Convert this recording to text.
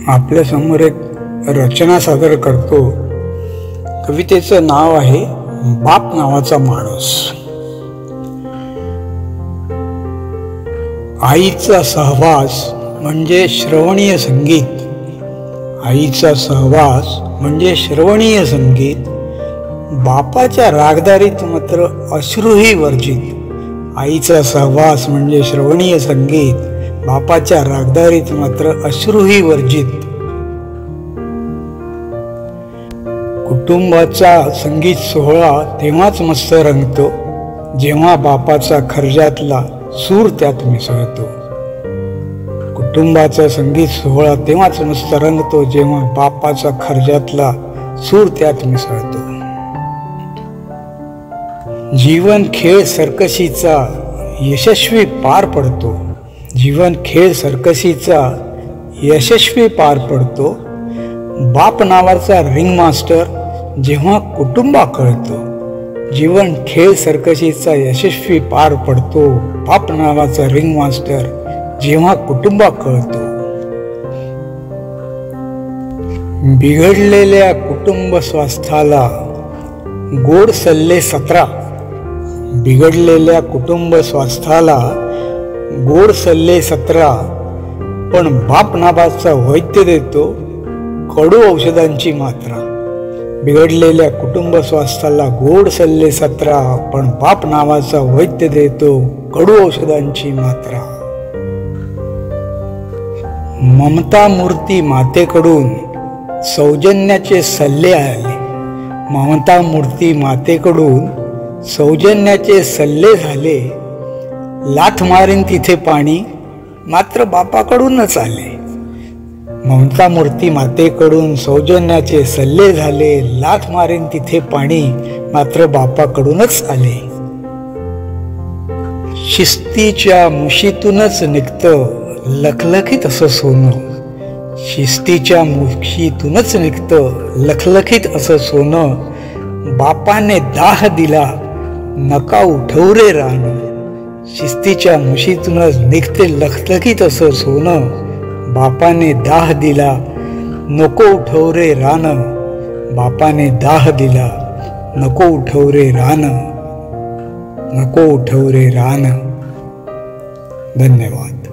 आपल्यासमोर एक रचना सादर करतो. कवितेचं नाव आहे बाप नावाचा माणूस. आईचा सहवास म्हणजे श्रवणीय संगीत. आईचा सहवास म्हणजे श्रवणीय संगीत. बापाच्या रागदारीत मात्र अश्रूही वर्जित. आईचा सहवास म्हणजे श्रवणीय संगीत. बापाच्या रागदारीत मात्र अश्रूही वर्जित. कुटुंबाचा संगीत सोहळा तेव्हाच मस्त रंगतो जेव्हा बापाचा खर्जातला सूर त्यात मिसळतो. कुटुंबाचा संगीत सोहळा तेव्हाच मस्त रंगतो जेव्हा बापाचा खर्जातला सूर त्यात मिसळतो. जीवन खेळ सर्कशीचा यशस्वी पार पडतो. जीवन खेळ सर्कशीचा यशस्वी पार पडतो. बाप नावाचा रिंग मास्टर जेव्हा कुटुंबा कळतो. जीवन खेळ सर्कशीचा यशस्वी पार पडतो. बाप नावाचा रिंग मास्टर जेव्हा कुटुंबा कळतो. बिघडलेल्या कुटुंब स्वास्थ्याला गोड सल्ले 17. बिघडलेल्या कुटुंब स्वास्थ्याला गोड सल्ले 17. पण बाप नावाचा वैद्य देतो कडू औषधांची मात्रा. बिघडलेल्या कुटुंब स्वास्थ्याला गोड सल्ले 17. पण बाप नावाचा वैद्य देतो कडू औषधांची मात्रा. ममता मूर्ती मातेकडून सौजन्याचे सल्ले आले. ममता मूर्ती मातेकडून सौजन्याचे सल्ले झाले. लाथ मारीन तिथे पाणी मात्र बापाकडूनच आले. ममता मूर्ती मातेकडून सौजन्याचे सल्ले झाले. लाथ मारीन तिथे पाणी मात्र बापाकडूनच आले. शिस्तीच्या मुशीतूनच निघतं लखलखीत असं सोनं. शिस्तीच्या मुशीतूनच निघतं लखलखीत असं सोनं. बापाने दाह दिला नका उठव रे रान. शिस्तीच्या मुशीतूनच निघते लखलखीत असं सोनं. बापाने दाह दिला नको उठव रे रान. बापाने दाह दिला नको उठव रे रान. नको उठव रे रान. धन्यवाद.